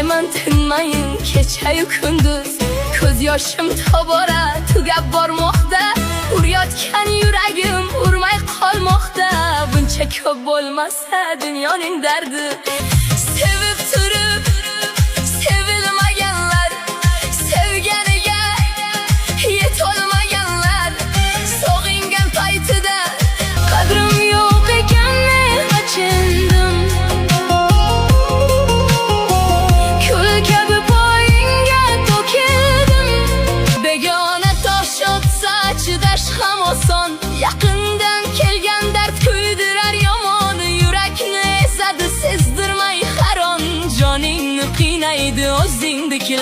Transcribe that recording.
So'rayman tinmayin kecha-yu kunduz, ko'z yoshim tobora tugab bormoqda. Urayotgan yuragim urmay qolmoqda. Buncha ko'p bo'lmasa dunyoning dardi. Sevib turib sevilmaganlar, sevganiga yetolmaganlar, sog'ingan paytida qadrim yo'q ekanini achindim. Kul kabi poyingga to'kildim. Begona tosh otsa chidash ham oson, yaqindan kelgan dard kuydirar yomon. Yurakni ezadi sezdirmay haron, joningni qiynaydi o'zingdiki